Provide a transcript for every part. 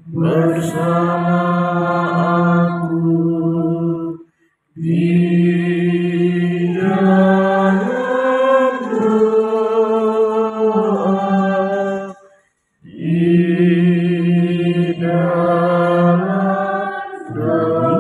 bersama aku di dalam doa, di dalam doa.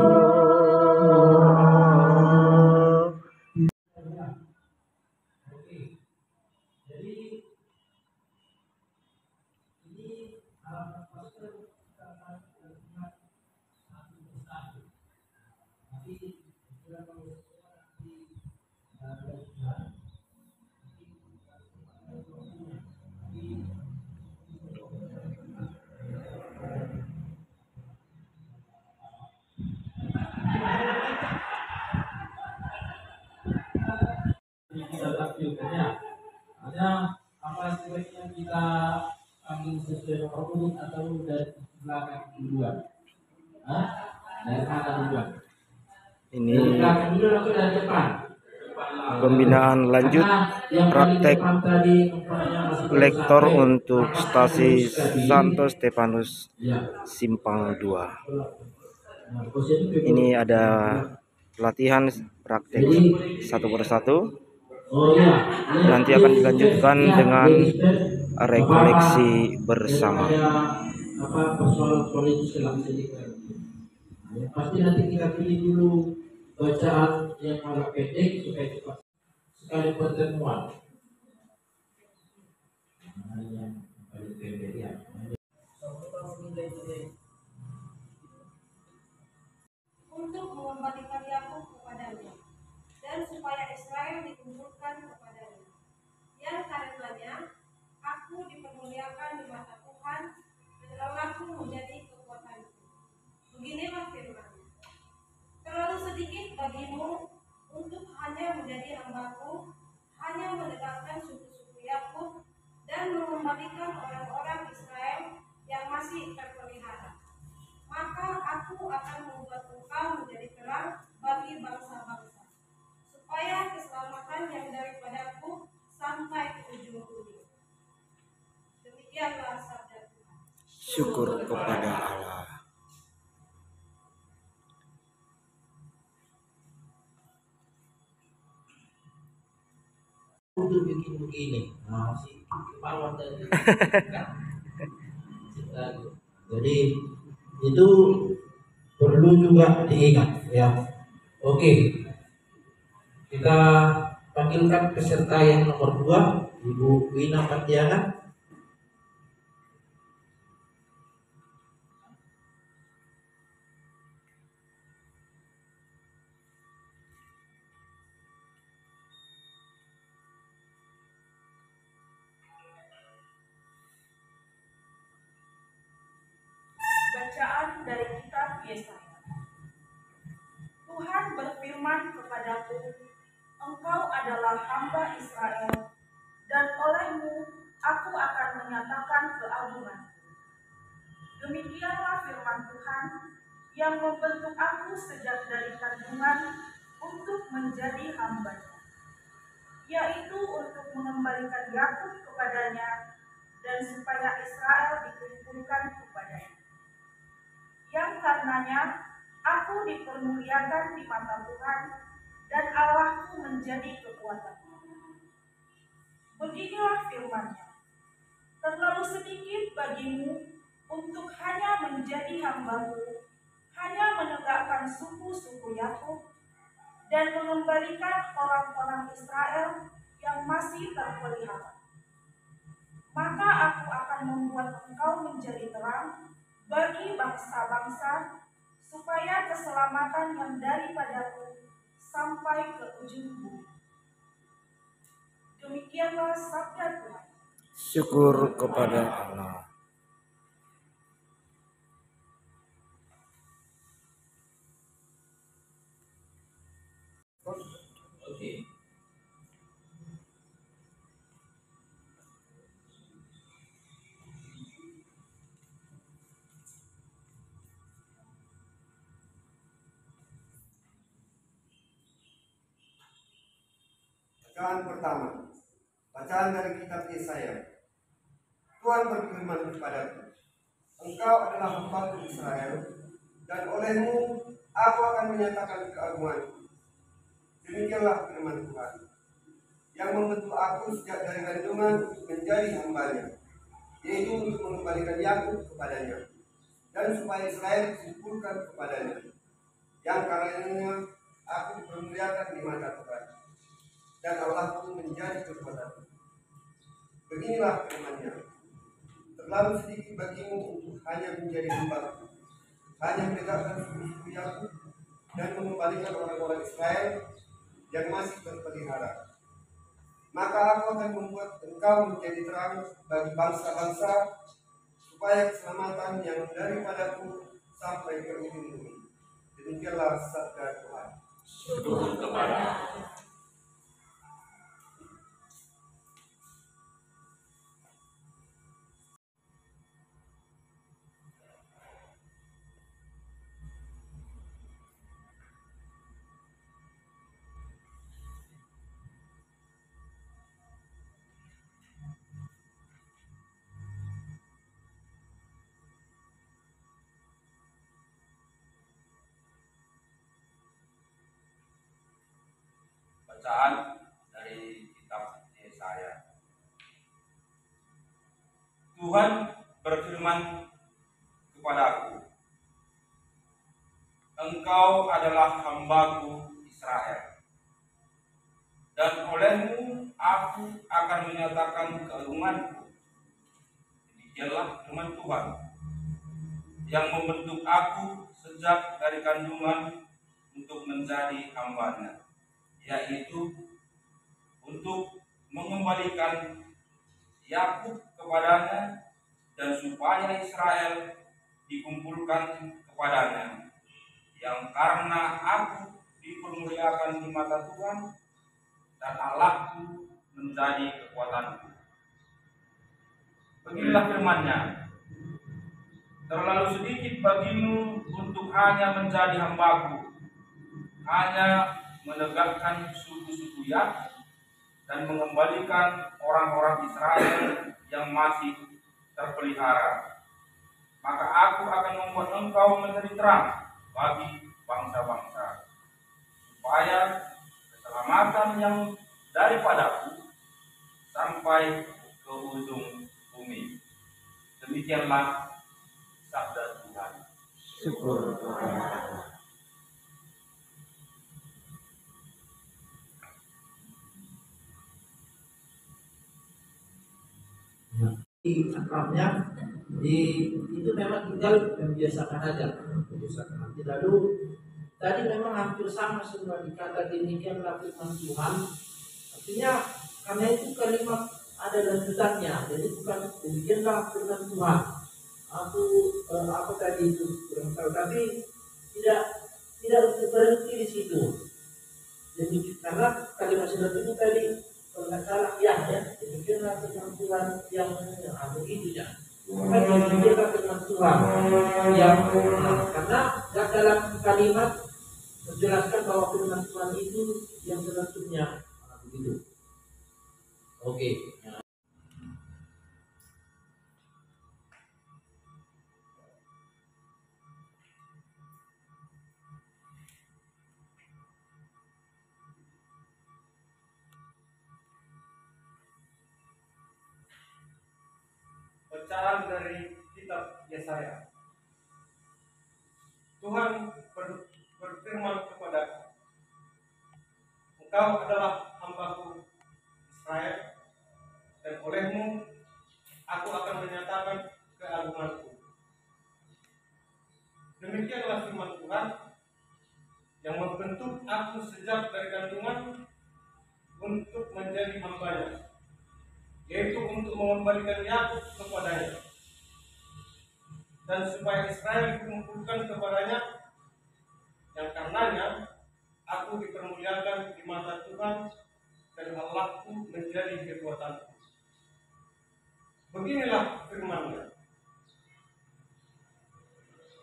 Ada apa sebaiknya kita ambil sesuai nomor urut atau dari belakang duluan? Dari mana duluan? Ini Dari belakang dulu atau dari depan? pembinaan lanjut praktek lektor untuk stasi Santo Stefanus Simpang 2. Ini ada pelatihan praktek satu persatu. Nanti akan dilanjutkan dengan rekoleksi bersama. Persoalan politis dalam pendidikan. Pasti nanti kita pilih dulu bacaan yang agak pendek supaya cepat sekali pertemuan. Yang paling pendek ya. Untuk mengembalikan Yakub kepadanya, dan supaya Israel dikumpulkan kepadanya. Yang karenanya aku dipermuliakan di mata Tuhan, dan Allahku menjadi kekuatanku. Beginilah firman-Nya: terlalu sedikit bagimu untuk hanya menjadi hambaku, hanya menegakkan suku-suku Yakub, dan mengembalikan orang-orang Israel yang masih terpelihara. Maka aku akan membuat engkau menjadi terang bagi bangsa-bangsa, supaya keselamatan yang daripadaku sampai ke ujung bumi. Demikianlah sabda Tuhan. Syukur kepada Allah. Untuk bikin begini, si kepala tadi. Jadi itu perlu juga diingat ya. Oke, kita panggilkan peserta yang nomor 2, Ibu Wina Pandiana. Bacaan dari kitab Yesaya. Tuhan berfirman kepadaku, engkau adalah hamba Israel, dan olehmu aku akan menyatakan keagunganku. Demikianlah firman Tuhan yang membentuk aku sejak dari kandungan untuk menjadi hamba-Nya, yaitu untuk mengembalikan Yakub kepadanya, dan supaya Israel dikumpulkan kepadanya. Yang karenanya aku dipermuliakan di mata Tuhan, dan Allahku menjadi kekuatanku. Beginilah firman-Nya: terlalu sedikit bagimu untuk hanya menjadi hambaku, hanya menegakkan suku-suku Yakub, dan mengembalikan orang-orang Israel yang masih terpelihara. Maka aku akan membuat engkau menjadi terang bagi bangsa-bangsa, supaya keselamatan yang daripadaku sampai ke ujung bumi. Demikianlah sabda Tuhan. Syukur kepada Allah. Oke. Bacaan pertama, bacaan dari kitab Yesaya Tuhan berfirman kepadaku, engkau adalah hamba Israel, dan olehmu aku akan menyatakan keagunganku. Demikianlah firman Tuhan, yang membentuk aku sejak dari kandungan menjadi hambanya, yaitu untuk mengembalikan Yakub kepadanya, dan supaya Israel dikumpulkan kepadanya, yang karenanya aku dipermuliakan di mata Tuhan, dan Allahku menjadi kekuatanku. Beginilah firman-Nya, terlalu sedikit bagimu untuk hanya menjadi hamba-Ku, hanya menegakkan suku-suku Yakub, dan mengembalikan orang-orang Israel yang masih terpelihara. Maka aku akan membuat engkau menjadi terang bagi bangsa-bangsa, supaya keselamatan yang daripadaku sampai ke ujung bumi. Demikianlah sabda Tuhan. Syukur kepada bacaan dari kitab Yesaya. Tuhan berfirman kepadaku, engkau adalah hamba-Ku Israel, dan olehmu aku akan menyatakan keagunganku. Demikianlah firman Tuhan, yang membentuk aku sejak dari kandungan untuk menjadi hambanya, yaitu untuk mengembalikan Yakub kepadanya, dan supaya Israel dikumpulkan kepadanya, yang karena aku dipermuliakan di mata Tuhan, dan Allahku menjadi kekuatanku. Beginilah firman-Nya, terlalu sedikit bagimu untuk hanya menjadi hamba-Ku, hanya menegakkan suku-suku Yakub, dan mengembalikan orang-orang Israel yang masih terpelihara. Maka aku akan membuat engkau menjadi terang bagi bangsa-bangsa, supaya keselamatan yang daripadaku sampai ke ujung bumi. Demikianlah sabda Tuhan. Syukur kepada Allah. Di akrabnya itu memang tinggal membiasakan aja, membiasakan. Nanti lalu tadi memang hampir sama semua dikata demikianlah firman Tuhan. Artinya karena itu kalimat ada lanjutannya, jadi bukan demikianlah firman Tuhan. Aku apa tadi itu kurang tahu, tapi tidak berhenti di situ. Jadi karena kalimat selanjutnya tadi kalau nggak salah ya demikianlah firman Tuhan yang begitu ya. Maka demikianlah firman Tuhan yang karena dalam kalimat menjelaskan bahwa firman Tuhan itu yang selanjutnya begitu. Oke. Bacaan dari kitab Yesaya. Tuhan berfirman kepadaku, engkau adalah hamba-Ku Israel, dan olehmu aku akan menyatakan keagunganku. Demikianlah firman Tuhan, yang membentuk aku sejak dari kandungan untuk menjadi hambanya, yaitu untuk mengembalikan Yakub kepadanya, dan supaya Israel dikumpulkan kepadanya, yang karenanya aku dipermuliakan di mata Tuhan, dan Allahku menjadi kekuatanku. Beginilah firman-Nya,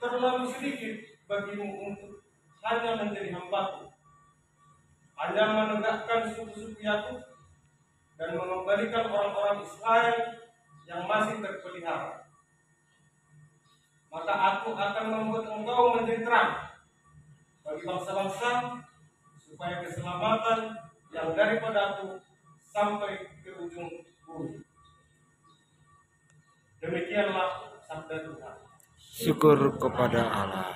terlalu sedikit bagimu untuk hanya menjadi hamba-Ku, hanya menegakkan suku-suku Yakub, dan mengembalikan orang-orang Israel yang yang masih terpelihara. Maka aku akan membuat engkau menjadi terang bagi bangsa-bangsa, supaya keselamatan yang daripadaku sampai ke ujung bumi. Demikianlah sabda Tuhan. Syukur kepada Allah.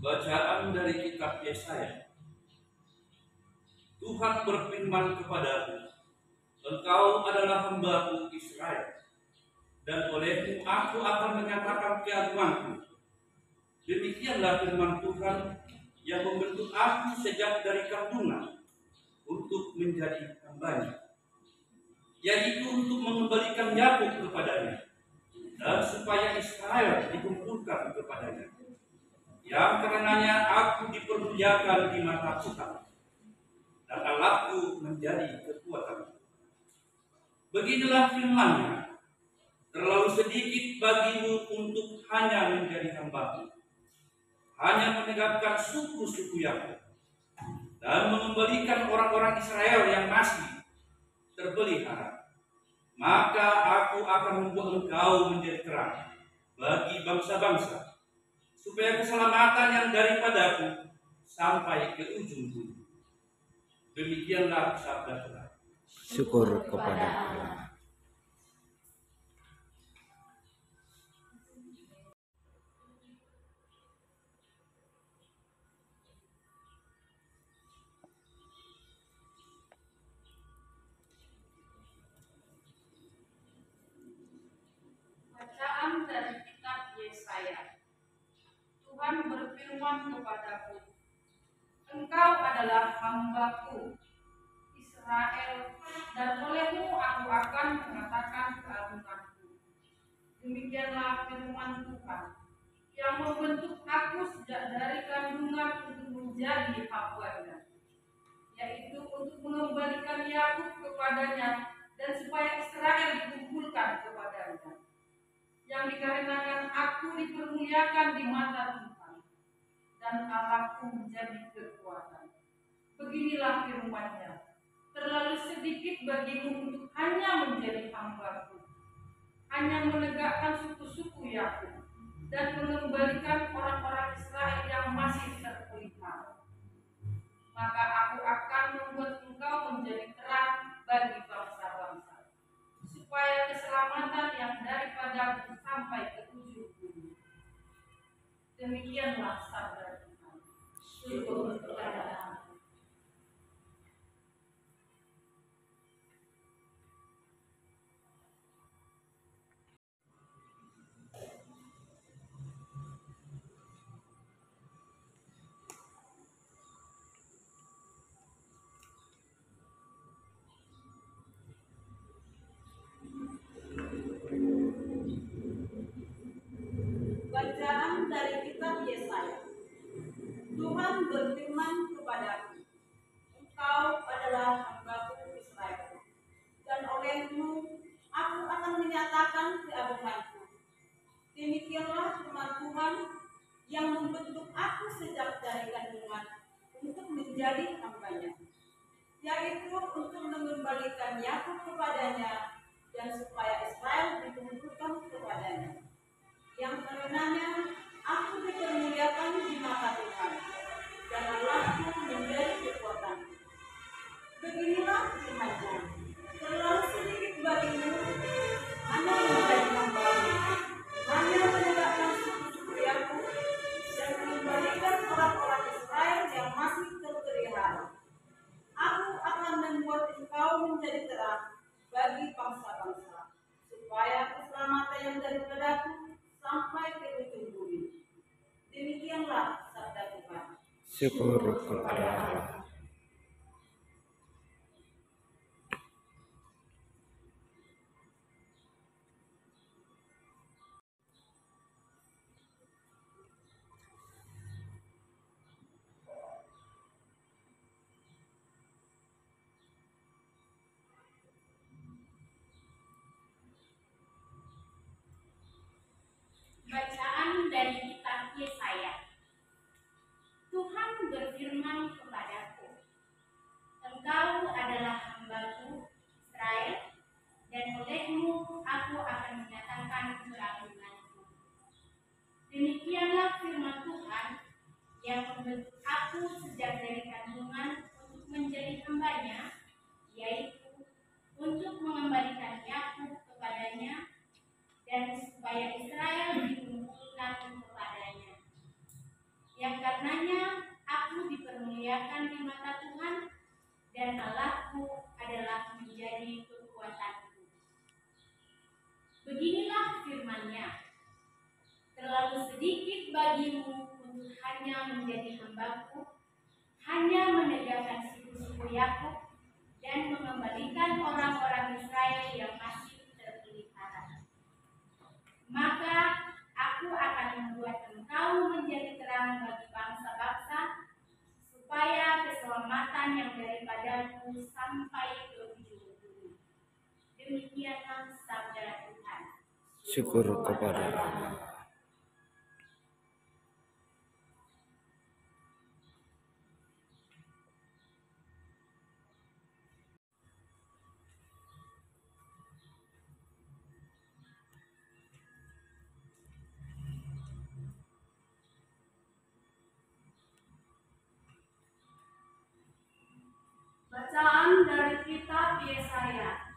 Bacaan dari kitab Yesaya. Tuhan berfirman kepadaku, engkau adalah hamba-Ku Israel, dan olehmu aku akan menyatakan keagunganku. Demikianlah firman Tuhan yang membentuk aku sejak dari kandungan untuk menjadi hambanya, yaitu untuk mengembalikan Yakub kepadanya, dan supaya Israel dikumpulkan kepadanya, yang karenanya aku dipermuliakan di mata Tuhan, dan Allahku menjadi kekuatanku. Beginilah firman-Nya, terlalu sedikit bagimu untuk hanya menjadi hamba-Ku, hanya menegakkan suku-suku Yakub, dan mengembalikan orang-orang Israel yang masih terpelihara. Maka aku akan membuat engkau menjadi terang bagi bangsa-bangsa, supaya keselamatan yang daripadaku sampai ke ujung bumi. Demikianlah sabda Tuhan. Syukur kepada Allah. Bacaan dari kitab Yesaya. Tuhan berfirman kepadaku, engkau adalah hamba-Ku Israel, dan olehmu aku akan mengatakan keagunganku. Demikianlah firman Tuhan yang membentuk aku sejak dari kandungan untuk menjadi hamba-Nya, yaitu untuk mengembalikan Yakub kepadanya, dan supaya Israel dikumpulkan kepadanya, yang dikarenakan aku dipermuliakan di mata Tuhan, dan Allahku menjadi kekuatan. Beginilah firman-Nya, terlalu sedikit bagimu untuk hanya menjadi hamba-Ku, hanya menegakkan suku-suku Yakub, dan mengembalikan orang-orang Israel yang masih terpelihara. Maka aku akan membuat engkau menjadi terang bagi bangsa-bangsa, supaya keselamatan yang daripadaku sampai ke ujung bumi. Demikianlah sabda Tuhan. Syukur kepada Allah. Bacaan dari kitab Yesaya. Tuhan berfirman kepadaku, engkau adalah hamba-Ku Israel, dan olehmu aku akan menyatakan keagunganku. Demikianlah firman Tuhan yang membentuk aku sejak dari kandungan untuk menjadi hamba-Nya, yaitu untuk mengembalikan Yakub kepadanya, dan supaya Israel dikumpulkan kepadanya, yang karenanya aku dipermuliakan di mata Tuhan, dan Allahku menjadi kekuatanku. Beginilah firman-Nya, terlalu sedikit bagimu hanya menjadi hamba-Mu, hanya menegakkan suku-suku Yakub, dan mengembalikan orang-orang Israel yang masih terpelihara. Aku akan membuat engkau menjadi terang bagi bangsa-bangsa, supaya keselamatan yang daripadaku sampai ke ujung bumi. Demikianlah sabda Tuhan. Syukur kepada Allah. yang membentuk aku sejak dari kandungan untuk menjadi hambanya, yaitu untuk mengembalikan Yakub kepadanya dan supaya Israel dikumpulkan kepadanya. Yang karenanya aku dipermuliakan di mata Tuhan dan Allahku adalah menjadi kekuatanku. Beginilah firman-Nya, terlalu sedikit bagimu untuk hanya menjadi hambaku, hanya menegakkan suku-suku Yakub dan mengembalikan orang-orang Israel yang masih terpelihara. Maka aku akan membuat engkau menjadi terang bagi bangsa-bangsa, supaya keselamatan yang daripadaku sampai ke ujung bumi. Demikianlah sabda Tuhan. Syukur kepada Allah. Bacaan dari kitab Yesaya.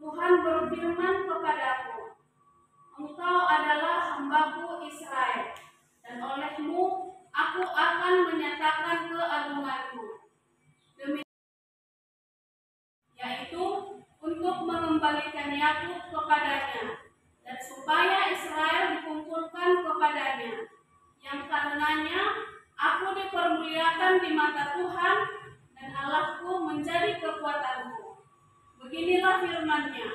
Tuhan berfirman kepadaku, Engkau adalah hambaku Israel, dan olehmu aku akan menyatakan keagunganku, yaitu untuk mengembalikan Yakub kepadanya, dan supaya Israel dikumpulkan kepadanya. Yang karenanya aku dipermuliakan di mata Tuhan, dan Allahku menjadi kekuatanku. Beginilah firman-Nya,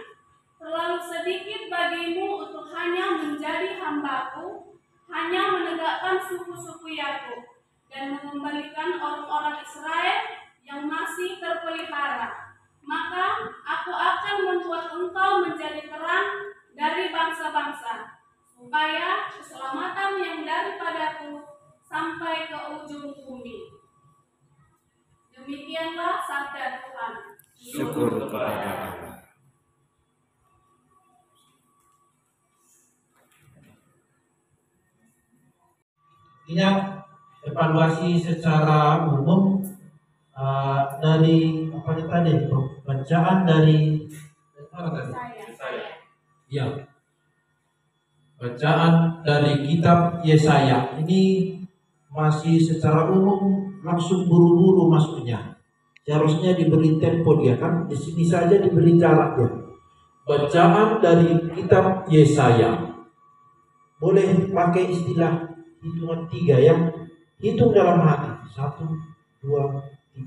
terlalu sedikit bagimu untuk hanya menjadi hambaku, hanya menegakkan suku-suku Yakub, dan mengembalikan orang-orang Israel yang masih terpelihara. Maka aku akan membuat engkau menjadi terang dari bangsa-bangsa, supaya keselamatan yang daripadaku sampai ke ujung bumi. Demikianlah sabda Tuhan. Syukur kepada Allah. Ini evaluasi secara umum dari apa tadi, bacaan dari mana tadi? Ya, bacaan dari kitab Yesaya ini masih secara umum, langsung buru-buru masuknya. Seharusnya diberi tempo dia, kan di sini saja diberi jarak dia. Bacaan dari kitab Yesaya. Boleh pakai istilah hitungan 3 ya. Hitung dalam hati. 1, 2,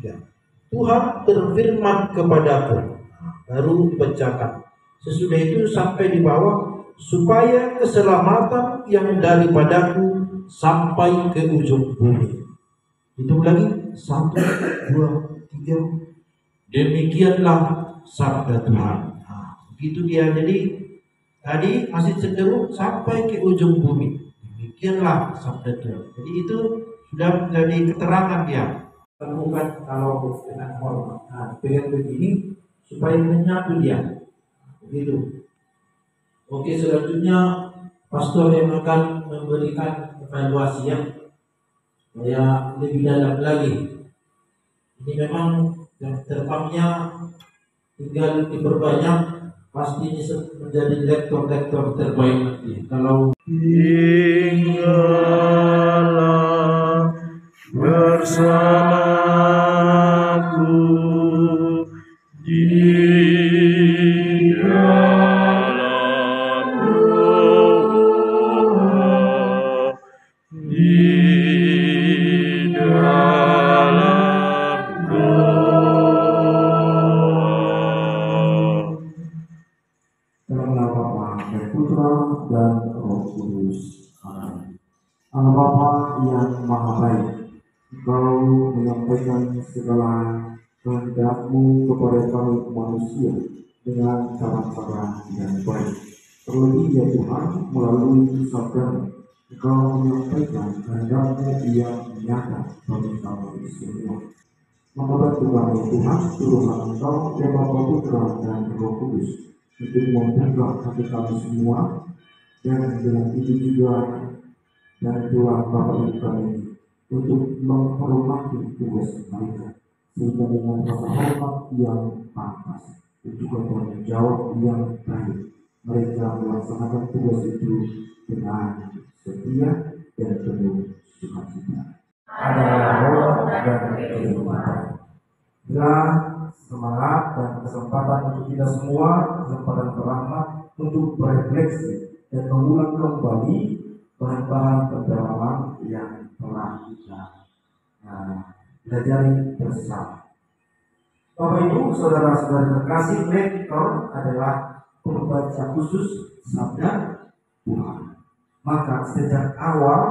3. Tuhan berfirman kepadaku. Baru dibacakan. Sesudah itu sampai di bawah, supaya keselamatan yang daripadaku sampai ke ujung bumi. Hitung lagi. 1, 2, 3. Demikianlah sabda Tuhan. Begitu dia. Jadi tadi masih cenderung sampai ke ujung bumi. Demikianlah sabda Tuhan. Jadi itu sudah menjadi keterangan dia. Bukan kalau dengan hormat. Dengan begini supaya menyatu dia. Begitu. Oke, selanjutnya pastor yang akan memberikan evaluasi ya. Saya lebih dalam lagi. Ini memang yang terbangnya tinggal diperbanyak, pasti ini menjadi lektor-lektor terbaik nanti. Kalau tinggallah bersamaku di dalam doa, di dalam doa. Dalam Bapa dan Putra dan Roh Kudus. Amin. Allah Bapa yang Maha Baik, Engkau menyampaikan segala kehendak-Mu kepada kami manusia dengan cara-cara yang baik. Terlebih ya Tuhan, melalui sabda Engkau menyampaikan kehendak-Mu yang nyata bagi kami semua. Membantu kami Tuhan, turunlah Engkau yang Bapa, Putra dan Roh Kudus untuk membuka hati kami semua, dan dengan itu juga dan Tuhan Bapa Ibu kami untuk menghormati tugas mereka, sehingga dengan rasa hormat yang pantas dan juga tanggung jawab yang baik, mereka melaksanakan tugas itu dengan setia dan penuh sukacita. Adalah roh dan kehidupan. Bila semangat dan kesempatan untuk kita semua, kesempatan berahmat untuk berefleksi dan mengulang kembali bahan-bahan pendalaman yang telah kita pelajari bersama. Bapak Ibu, saudara-saudara terkasih, lektor adalah pembaca khusus sabda Tuhan. Maka sejak awal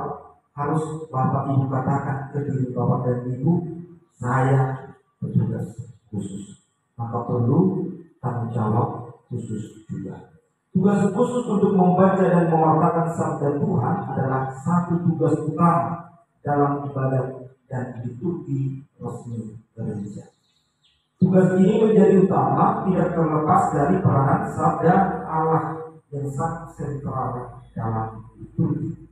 harus Bapak Ibu katakan ke diri Bapak dan Ibu, saya bertugas khusus. Maka perlu tanggung jawab khusus juga. Tugas khusus untuk membaca dan mewartakan sabda Tuhan adalah satu tugas utama dalam ibadat dan liturgi resmi gereja. Tugas ini menjadi utama tidak terlepas dari peranan sabda Allah yang sangat sentral dalam liturgi.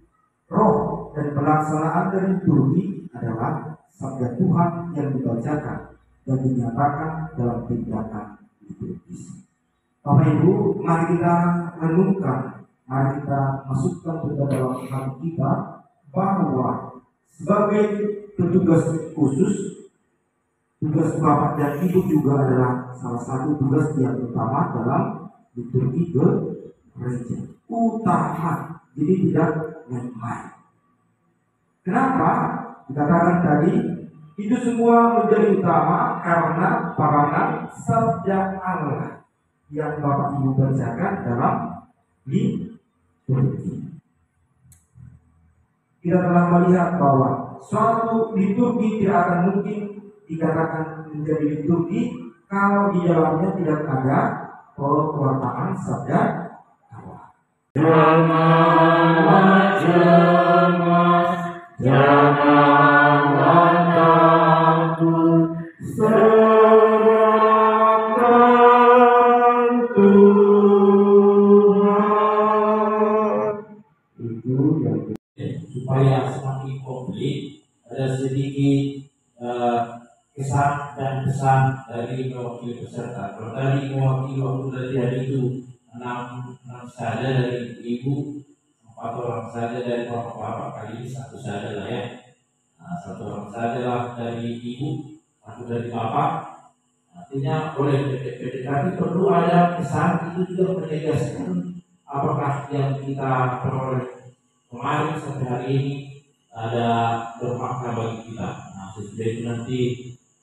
Roh dan pelaksanaan dari liturgi adalah sabda Tuhan yang dibacakan dan dinyatakan dalam tindakan liturgis. Bapak Ibu, mari kita renungkan, mari kita masukkan ke dalam hati kita bahwa sebagai petugas khusus, tugas Bapak dan Ibu juga adalah salah satu tugas yang utama dalam liturgi gereja. Utama, jadi tidak main-main. Kenapa? Dikatakan tadi, itu semua menjadi utama karena peranan sabda Allah yang Bapak Ibu bacakan dalam liturgi. Kita telah melihat bahwa suatu liturgi tidak akan mungkin dikatakan menjadi liturgi kalau di dalamnya tidak ada pewartaan sabda Allah. Janganlah takut, serahkan Tuhan. Itu yang supaya semakin komplit, ada sedikit kesan dan pesan dari mewakili peserta. Kalau tadi mewakili waktu latihan itu 6 saja dari ibu, 4 orang saja dari bapak-bapak, kali ini 1 saja lah ya. 1 orang saja lah dari ibu, 1 dari bapak. Artinya boleh beda-beda, tapi perlu ada kesan itu juga menegaskan apakah yang kita peroleh kemarin sampai hari ini ada bermakna bagi kita. Nah, sesudah itu nanti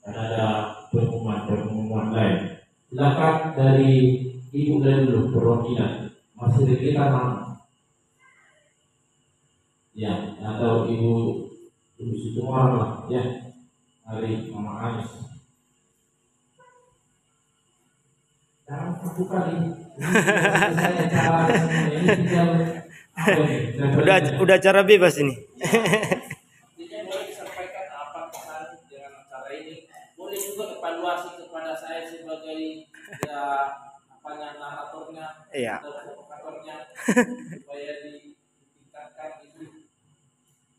akan ada pengumuman lain. Silakan dari ibu dari dulu perwakilan. Masih ada kita mana? Ya, atau ibu situ orang lah, ya. Hari Mama Anis. Jangan buka ini. Udah cara bebas ini. Boleh disampaikan apa pesan dengan acara ini. Boleh juga evaluasi kepada saya sebagai naratornya atau provokatornya supaya ditingkatkan itu.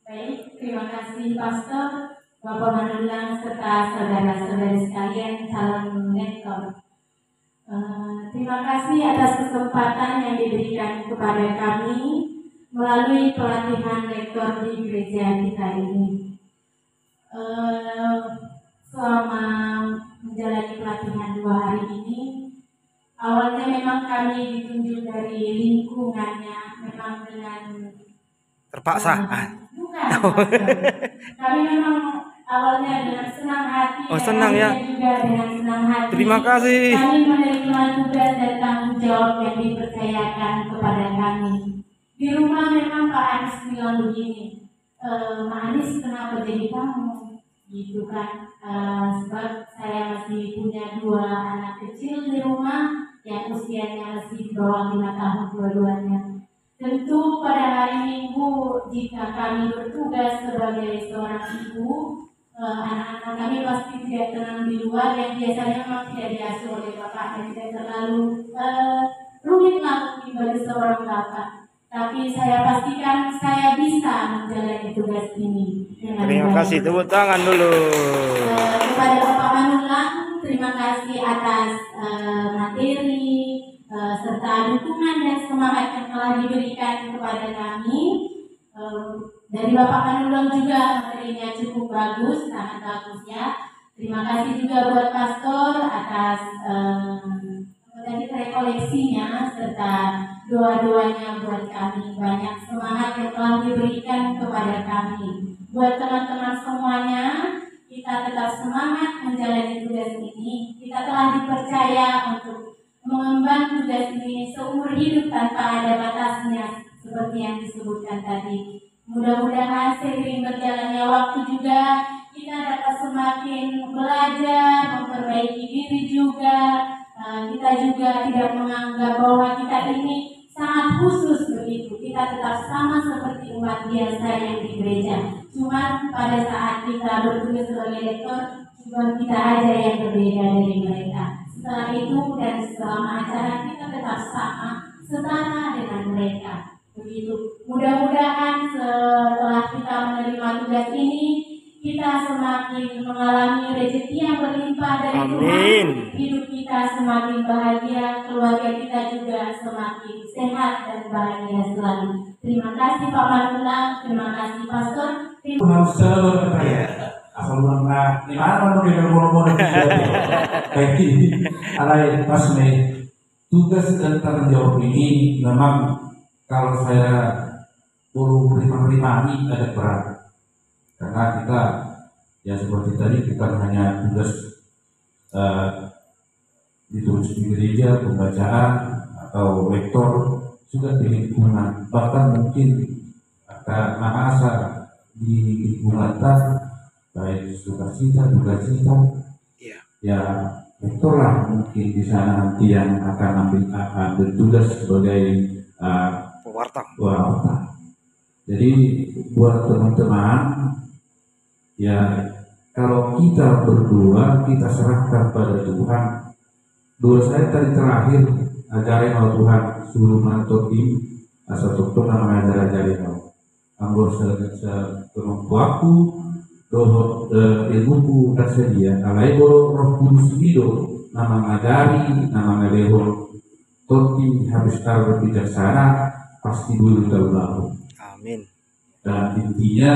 Baik, terima kasih Pastor, Bapak Manulang serta saudara-saudari sekalian, calon lektor. Terima kasih atas kesempatan yang diberikan kepada kami melalui pelatihan lektor di gereja kita ini. Selama menjalani pelatihan 2 hari ini, awalnya memang kami ditunjuk dari lingkungannya, memang dengan Terpaksa. bukan, kami memang awalnya dengan senang hati. Oh, senang ya. Juga dengan senang hati. Terima kasih. Kami menerima tugas dan tanggung jawab yang dipercayakan kepada kami. Di rumah memang Pak Anis bilang begini, Mak Anis kenapa jadi kamu? Gitu kan, sebab saya masih punya 2 anak kecil di rumah yang usianya masih di bawah 5 tahun dua-duanya. Tentu pada hari Minggu jika kami bertugas sebagai seorang ibu, anak-anak kami pasti tidak tenang di luar yang biasanya memang tidak diasuh oleh bapak dan tidak terlalu rumit lah bagi seorang bapak. Tapi saya pastikan saya bisa menjalani tugas ini dengan Terima baik. kasih, tepuk tangan dulu. Kepada Bapak Manulang, terima kasih atas materi serta dukungan dan semangat yang telah diberikan kepada kami. Dari Bapak Manulang juga materinya cukup bagus, sangat bagus ya. Terima kasih juga buat Pastor atas rekoleksinya serta doa-doanya buat kami. Banyak semangat yang telah diberikan kepada kami. Buat teman-teman semuanya, kita tetap semangat menjalani tugas ini. Kita telah dipercaya untuk mengemban tugas ini seumur hidup tanpa ada batasnya, seperti yang disebutkan tadi. Mudah-mudahan seiring berjalannya waktu juga kita dapat semakin belajar, memperbaiki diri juga. Kita juga tidak menganggap bahwa kita ini sangat khusus begitu. Kita tetap sama seperti umat biasa yang di gereja. Cuma pada saat kita bertugas sebagai lektor, cuma kita aja yang berbeda dari mereka. Setelah itu dan selama acara kita tetap sama, setara dengan mereka. Begitu. Mudah-mudahan setelah kita menerima tugas ini, kita semakin mengalami rezeki yang berlimpah dari Tuhan. Hidup kita semakin bahagia, keluarga kita juga semakin sehat dan bahagia selalu. Terima kasih Pak Manulang, terima kasih Pastor. Harus selalu berkaya. Asal mana di mana di nomor-nomor bagi alai pas tugas dan tanggung jawab ini memang kalau saya perlu pribadi ada berat. Karena kita ya seperti tadi bukan hanya tugas ditulis di gereja, pembacaan atau lektor, juga di lingkungan, bahkan mungkin karena asal di lingkungan baik sukacita, dukacita, ya lektorlah mungkin di sana nanti yang akan ambil tugas sebagai pewarta. Jadi buat teman-teman, ya kalau kita berdua kita serahkan pada Tuhan. Doa saya tadi terakhir ajarin sama Tuhan suruh mantoki asal dokter namanya ajarin kamu. Anggota kemampuanku, doa ilmuku tersedia. Kalau Roh Kudus hidup, nama ngajari, nama ngelehor, toki habis taruh bijaksana pasti dulu tahu. Amin. Dan intinya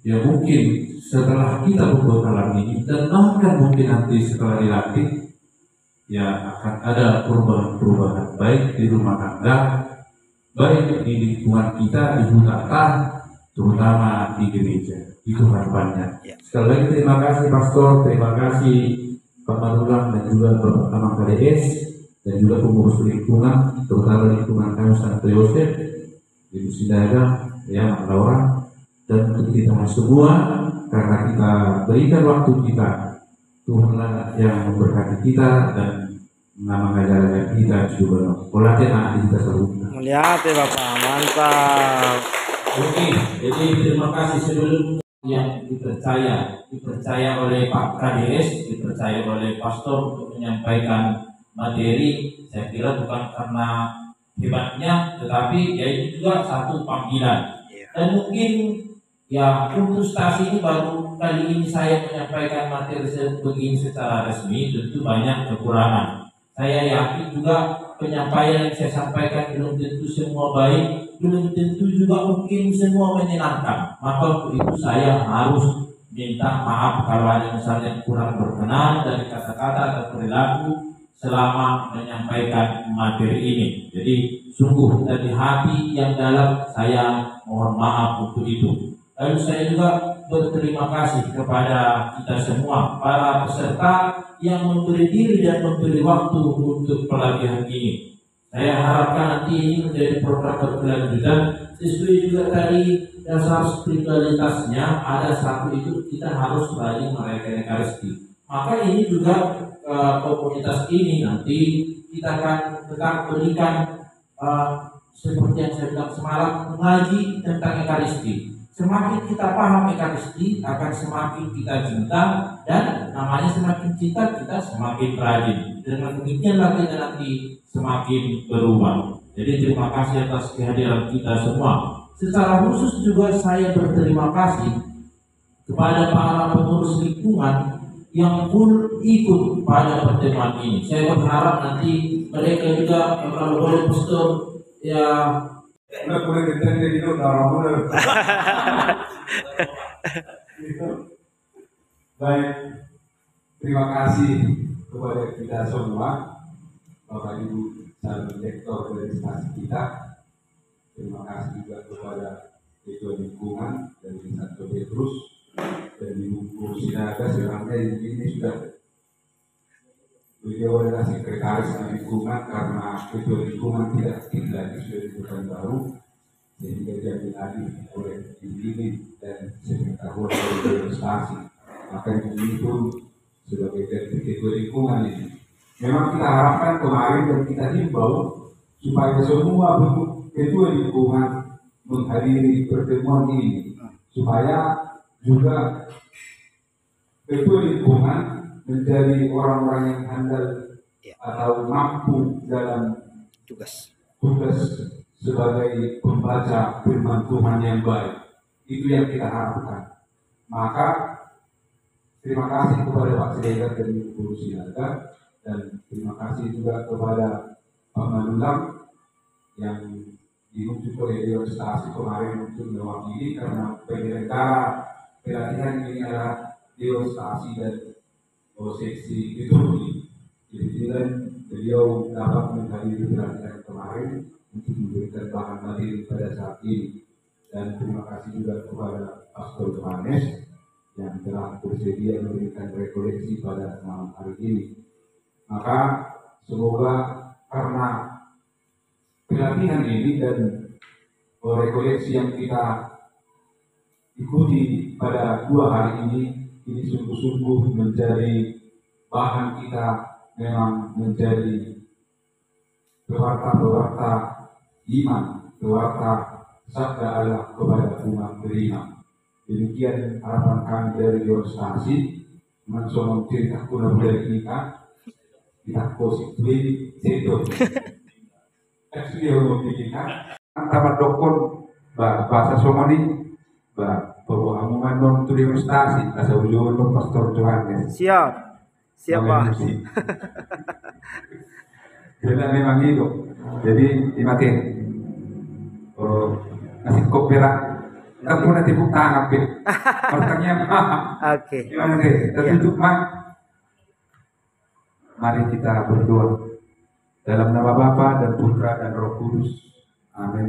ya mungkin setelah kita berbekalan ini dan bahkan mungkin nanti setelah dilatih ya akan ada perubahan-perubahan baik di rumah tangga, baik di lingkungan kita, di hutan, terutama di gereja. Itu harapannya. Sekali lagi terima kasih Pastor, terima kasih Pak Manulang dan juga Bapak Kamang KDS dan juga pengurus lingkungan, terutama lingkungan kami Santo Yosef, Ibu Sidaga, ya Mak Laura, dan untuk kita semua karena kita berikan waktu kita, Tuhanlah yang memberkati kita dan nama ngajaran kita juga polatnya nanti kita selalu. Melihat ya Bapak, mantap. Oke, jadi terima kasih sebelum yang dipercaya oleh Pak KDS, dipercaya oleh Pastor untuk menyampaikan materi. Saya kira bukan karena hebatnya, tetapi ya itu juga satu panggilan. Dan mungkin ya untuk stasi ini baru kali ini saya menyampaikan materi begini secara resmi, tentu banyak kekurangan. Saya yakin juga penyampaian yang saya sampaikan belum tentu semua baik, belum tentu juga mungkin semua menyenangkan. Maka untuk itu saya harus minta maaf kalau ada misalnya kurang berkenan dari kata-kata atau perilaku selama menyampaikan materi ini. Jadi sungguh dari hati yang dalam saya mohon maaf untuk itu. Lalu saya juga berterima kasih kepada kita semua, para peserta yang memberi diri dan memberi waktu untuk pelatihan ini. Saya harapkan nanti ini menjadi program berkelanjutan sesuai juga tadi dasar spiritualitasnya. Ada satu itu kita harus rajin merayakan Ekaristi. Maka ini juga komunitas ini nanti kita akan tetap berikan seperti yang saya bilang semalam, mengaji tentang Ekaristi. Semakin kita paham Ekaristi, akan semakin kita cinta, dan namanya semakin cinta kita semakin rajin. Dengan demikianlah kita nanti semakin berubah. Jadi terima kasih atas kehadiran kita semua. Secara khusus juga saya berterima kasih kepada para pengurus lingkungan yang pun ikut pada pertemuan ini. Saya berharap nanti mereka juga kalau boleh pastor ya Udah boleh ditanya di dalam Baik, terima kasih kepada kita semua, Bapak Ibu calon direktur dari stasi kita. Terima kasih juga kepada Ketua Lingkungan dari Santo Petrus dan Ibu Kursinaga sebenarnya ini sudah beliau adalah sekretaris lingkungan karena Ketua Lingkungan tidak lagi sudah dibutuhkan baru sehingga jadi alih oleh ini dan sekretaris dari stasi. Maka itu sebagai Ketua Lingkungan ini memang kita harapkan kemarin dan kita himbau supaya semua bentuk Ketua Lingkungan menghadiri pertemuan ini supaya juga Ketua Lingkungan menjadi orang-orang yang handal atau mampu dalam tugas sebagai pembaca firman Tuhan yang baik. Itu yang kita harapkan. Maka terima kasih kepada Pak Sedekar dan Ibu Sinaga, dan terima kasih juga kepada Pak Manulang yang diutus oleh Dewan Stasi kemarin untuk mewakili karena penyelenggara pelatihan ini adalah Dewan Stasi dan seksi itu. Jadi beliau dapat menghadiri pelatihan kemarin untuk memberikan bahan materi pada saat ini. Dan terima kasih juga kepada Pastor Johannes yang telah bersedia memberikan rekoleksi pada malam hari ini. Maka semoga karena pelatihan ini dan rekoleksi yang kita ikuti pada 2 hari ini sungguh-sungguh menjadi bahan kita memang menjadi pewarta-pewarta iman, pewarta sabda Allah kepada umat beriman. Demikian harapan kami dari Dewan Stasi. Mensono cerita kuna dari kita kosip beli sedo. Eksplior kita antara dokon bahasa Somali bahwa amungan non Dewan Stasi asal ujung Pastor Johannes. Siap Pak. Jadi memang itu. Jadi dimakai nasi kopera. Aku nanti buka ngapain? Pertanyaan Oke. gimana sih? Tertutup mak. Mari kita berdoa dalam nama Bapa dan Putra dan Roh Kudus. Amin.